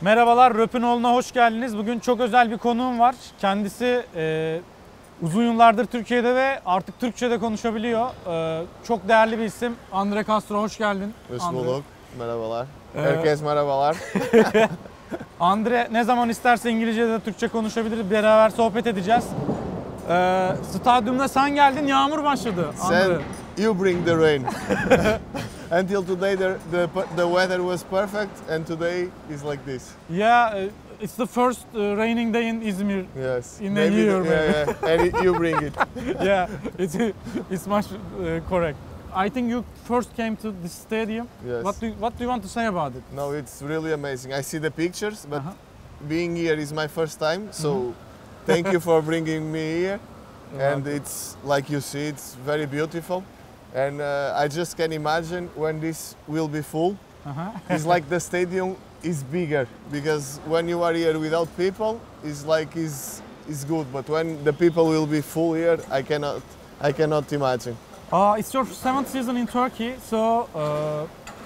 Merhabalar, Röpünoğlu'na hoş geldiniz. Bugün çok özel bir konuğum var. Kendisi uzun yıllardır Türkiye'de ve artık Türkçe'de konuşabiliyor. Çok değerli bir isim. Andre Castro, hoş geldin. Hoş bulduk. Merhabalar. Herkes merhabalar. Andre ne zaman isterse İngilizce de Türkçe konuşabiliriz. Beraber sohbet edeceğiz. Stadyumda sen geldin, yağmur başladı. Sen, you bring the rain. Until today the weather was perfect and today is like this. Yeah, it's the first raining day in Izmir. Yes. In a year, yeah. And you bring it. Yeah, it's much correct. I think you first came to this stadium. Yes. What do you want to say about it? No, it's really amazing. I see the pictures, but being here is my first time, so thank you for bringing me here. And it's like you see, it's very beautiful. And I just can imagine when this will be full. It's like the stadium is bigger, because when you are here without people, it's like is good. But when the people will be full here, I cannot imagine. It's your 7th season in Turkey, so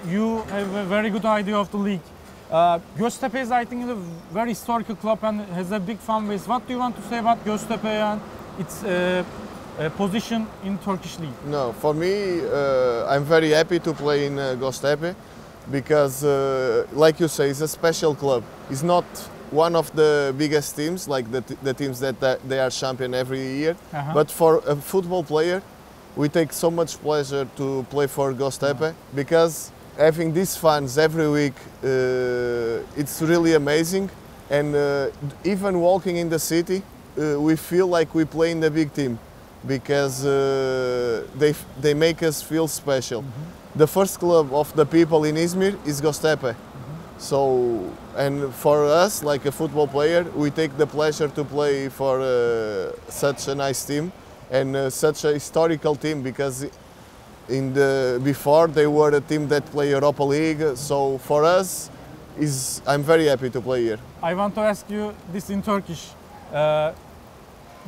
you have a very good idea of the league. Göztepe is, I think, a very historical club and has a big fan base. What do you want to say about Göztepe and its position in Turkish league? No, for me, I'm very happy to play in Göztepe because, like you say, it's a special club. It's not one of the biggest teams, like the teams that they are champion every year. But for a football player, we take so much pleasure to play for Göztepe because having these fans every week, it's really amazing. And even walking in the city, we feel like we play in the big team because they make us feel special. The first club of the people in Izmir is Göztepe. So, and for us, like a football player, we take the pleasure to play for such a nice team and such a historical team, because before they were a team that play Europa League. So for us, I'm very happy to play here. I want to ask you this in Turkish.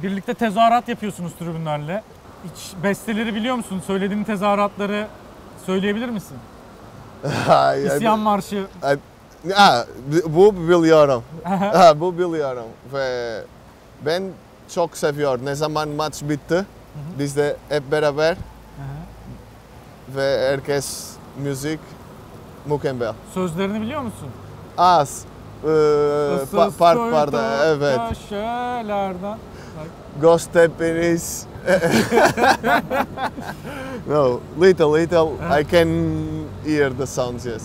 Birlikte tezahürat yapıyorsunuz tribünlerle. Hiç besteleri biliyor musun? Söylediğin tezahüratları söyleyebilir misin? İsyan Marşı. Bu biliyorum. Bu biliyorum. Ve ben çok seviyorum. Ne zaman maç bitti, biz de hep beraber ve herkes müzik mükemmel. Sözlerini biliyor musun? Az. Parklarda, evet. Köşelerden. Göztepe'niz. No, little. I can hear the sounds, yes.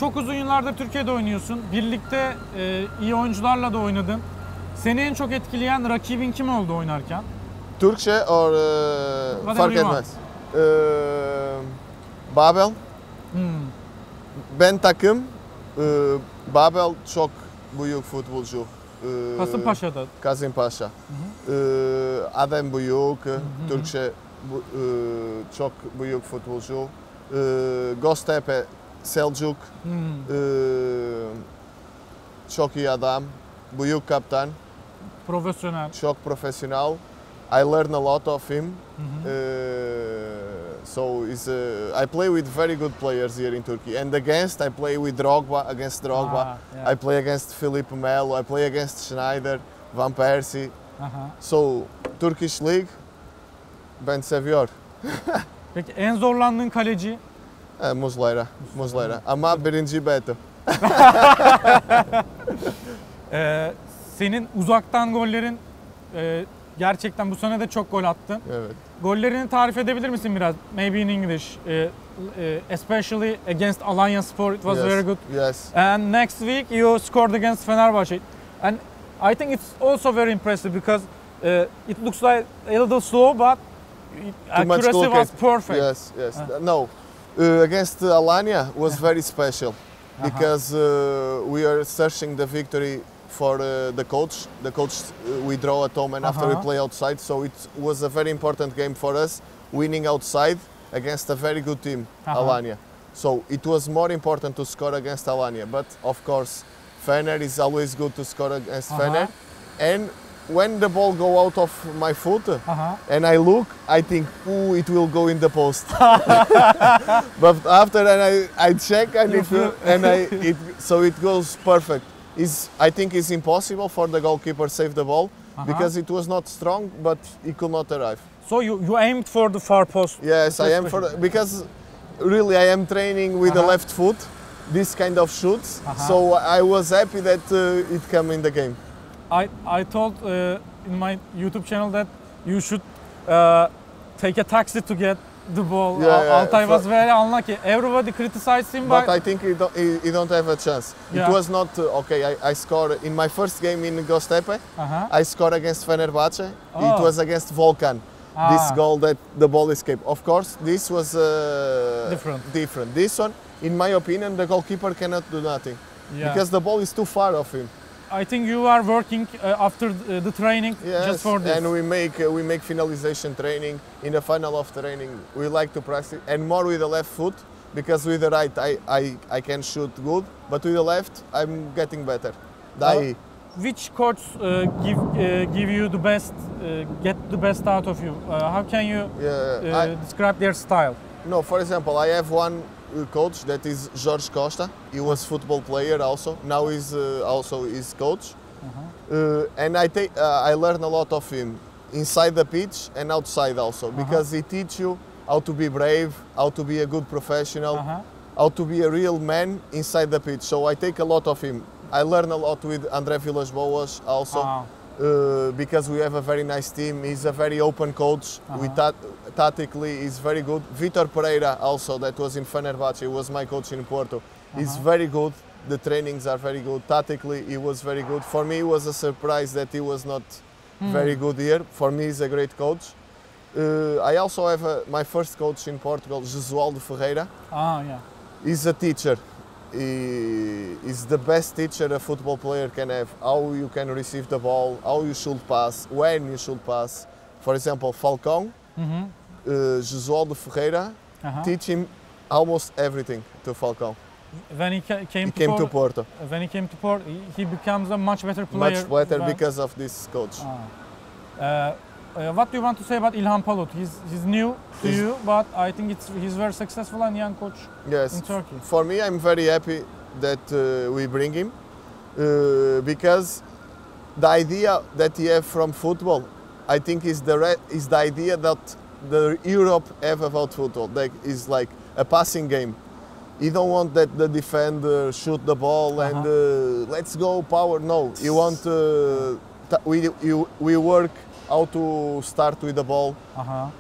Çok uzun yıllardır Türkiye'de oynuyorsun. Birlikte iyi oyuncularla da oynadın. Seni en çok etkileyen rakibin kim oldu oynarken? Türkçe or fark etmez. Babel. Ben takım. Babel çok büyük futbolcu. Kasımpaşa'da. Kasımpaşa. Adem büyük. Türkçe çok büyük futbolcu. Göztepe, Selçuk. Çok iyi adam. Büyük kaptan. Profesyonel. Çok profesyonel. I learn a lot of him. So I play with very good players here in Turkey. And I play with Drogba, against Drogba. I play against Filipe Melo. I play against Schneider, Van Persie. So Turkish League ben seviyor. Peki en zorlandığın kaleci? Muslera. Ama birinci Beto. Senin uzaktan gollerin gerçekten bu sene de çok gol attın. Evet. Gollerini tarif edebilir misin biraz? Maybe in English. Especially against Alanyaspor, it was very good. Yes. And next week you scored against Fenerbahçe. And I think it's also very impressive because it looks like a little slow, but accuracy was perfect. Yes. No, against Alanya was very special because we are searching the victory for the coach. The coach, we draw at home and after we play outside. So it was a very important game for us, winning outside against a very good team, Alanya. So it was more important to score against Alanya. But of course, Fener is always good to score against Fener. And when the ball go out of my foot and I look, I think, ooh, it will go in the post. But after I check and so it goes perfect. I think it's impossible for the goalkeeper save the ball because it was not strong, but he could not arrive. So you aimed for the far post? Yes, I am because really I am training with the left foot, this kind of shoots. So I was happy that it came in the game. I told in my YouTube channel that you should take a taxi to get the ball. Altay was very unlucky. Everybody criticized him, but I think he don't have a chance. Yeah. It was not okay. I scored in my first game in Göztepe. I scored against Fenerbahce. It was against Volkan. This goal that the ball escaped. Of course, this was different. This one, in my opinion, the goalkeeper cannot do nothing because the ball is too far of him. I think you are working after the training just for this. And we make finalization training. In the final of training, we like to practice and more with the left foot because with the right I can shoot good, but with the left I'm getting better. Which coach give you the best, get the best out of you? How can you describe their style? No, for example, I have one coach that is Jorge Costa. He was football player also. Now he's also his coach, and I learn a lot of him inside the pitch and outside also because he teach you how to be brave, how to be a good professional, how to be a real man inside the pitch. So I take a lot of him. I learn a lot with André Villas-Boas also because we have a very nice team. He's a very open coach. Tactically, he's very good. Vitor Pereira also, that was in Fenerbahce, was my coach in Porto. He's very good. The trainings are very good. Tactically, he was very good. For me, it was a surprise that he was not very good here. For me, he's a great coach. I also have my first coach in Portugal, Jesualdo Ferreira. He's a teacher. He is the best teacher a football player can have. How you can receive the ball, how you should pass, when you should pass. For example, Falcão, Jesualdo Ferreira teach him almost everything to Falcão. When he came to Porto. When he came to Porto, he becomes a much better player. Much better because of this coach. What do you want to say about İlhan Palut? He's new to you, but I think he's very successful and young coach in Turkey. For me, I'm very happy that we bring him because the idea that he have from football, I think is the idea that the Europe have about football. That is like a passing game. You don't want that the defender shoot the ball and let's go power. No, you want we work how to start with the ball,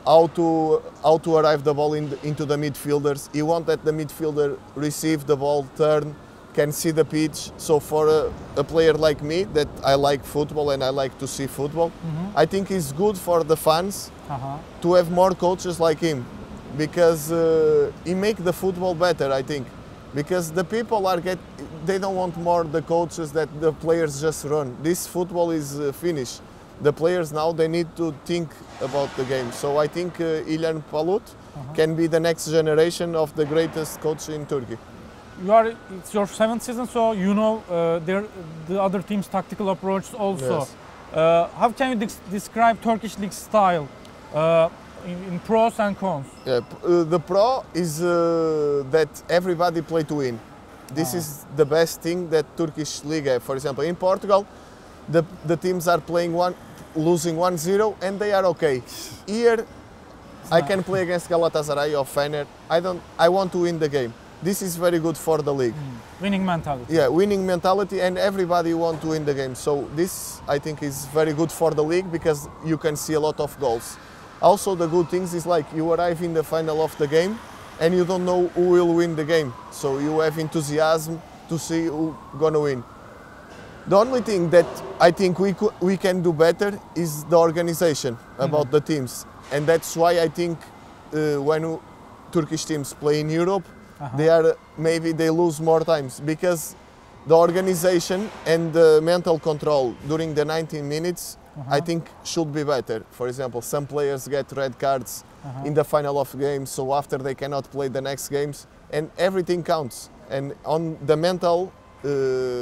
how to arrive the ball into the midfielders. You want that the midfielder receive the ball, turn, can see the pitch. So for a player like me, that I like football and I like to see football, I think it's good for the fans to have more coaches like him, because he make the football better, I think. Because the people they don't want more the coaches that the players just run. This football is finished. The players now, they need to think about the game. So I think İlhan Palut can be the next generation of the greatest coach in Turkey. It's your 7th season, so you know the other team's tactical approach also. Yes. How can you describe Turkish league style in pros and cons? The pro is that everybody play to win. This is the best thing that Turkish league have. For example, in Portugal, the teams are playing losing 1-0 and they are okay. Here, I can play against Galatasaray or Fener. I want to win the game. This is very good for the league. Winning mentality. Yeah, winning mentality, and everybody want to win the game. So this, I think, is very good for the league because you can see a lot of goals. Also, the good things is like you arrive in the final of the game and you don't know who will win the game. So you have enthusiasm to see who's gonna win. The only thing that I think we can do better is the organization about the teams. And that's why I think when Turkish teams play in Europe, maybe they lose more times, because the organization and the mental control during the 19 minutes, I think should be better. For example, some players get red cards in the final of games, so after they cannot play the next games, and everything counts. And on the mental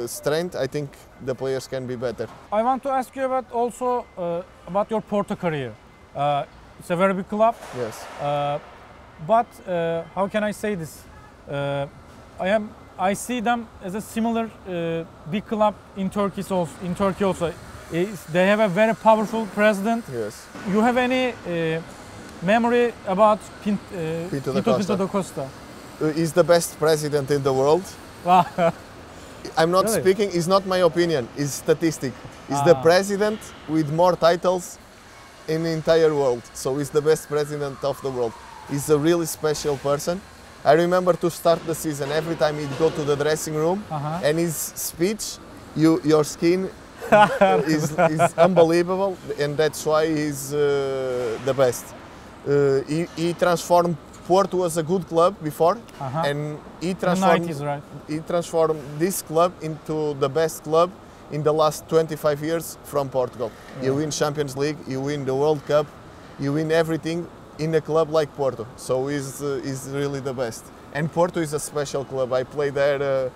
strength, I think the players can be better. I want to ask you about your Porto career. It's a very big club. Yes. But how can I say this? I am I see them as a similar big club in Turkey also. In Turkey also, they have a very powerful president. Yes. You have any memory about Pinto da Costa? He's the best president in the world. Wow. I'm not Really? speaking, it's not my opinion, it's statistic. He's the president with more titles in the entire world. So he's the best president of the world. He's a really special person. I remember to start the season, every time he'd go to the dressing room and his speech, your skin is unbelievable, and that's why he's the best. He transformed Porto as a good club before, and he transformed, 90s, right? he transformed this club into the best club in the last 25 years from Portugal. Yeah. You win Champions League, you win the World Cup, you win everything in a club like Porto. So he's really the best. And Porto is a special club. I played there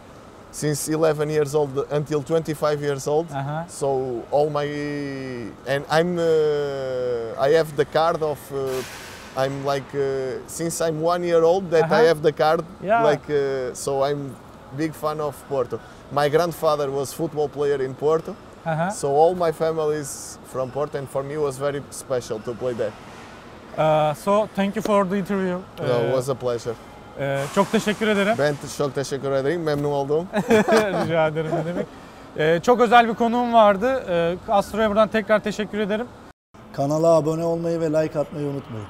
since 11 years old until 25 years old. So all my, and I have the card of, I'm like, since I'm 1 year old that I have the card, so I'm big fan of Porto. My grandfather was football player in Porto, so all my family is from Porto, and for me it was very special to play there. So thank you for the interview. It was a pleasure. Çok teşekkür ederim. Ben çok teşekkür ederim, memnun oldum. Rica ederim, ne demek. Çok özel bir konuğum vardı. Astro'ya buradan tekrar teşekkür ederim. Kanala abone olmayı ve like atmayı unutmayın.